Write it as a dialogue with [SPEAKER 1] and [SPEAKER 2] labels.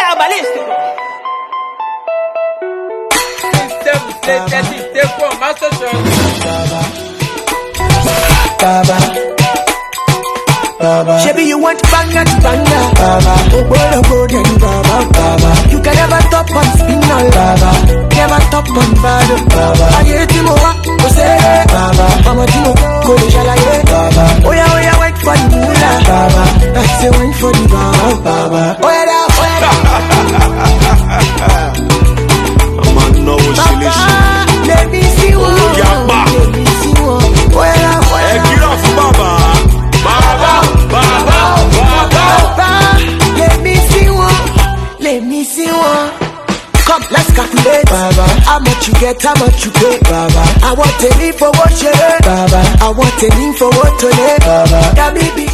[SPEAKER 1] Star balístico.
[SPEAKER 2] Shabby, you want banger to banger. Oh, go then baba. You can never top on spin all baba. Never top on bad. I hate him over. Go say baba. Mama Tino, go to Jalaye baba. Oh yeah, wait for the moolah baba. I say wait for the baba. Oh yeah,
[SPEAKER 3] I'm no
[SPEAKER 2] baba. Let me see one.
[SPEAKER 3] Oh yeah, ba.
[SPEAKER 2] Let me see one. Oh yeah,
[SPEAKER 3] get off baba.
[SPEAKER 2] Let me see one. Come, let's calculate, baba. How much you get, how much you pay, baba. I want a leave for what you, baba. I want a leave for what to live, baba. That may be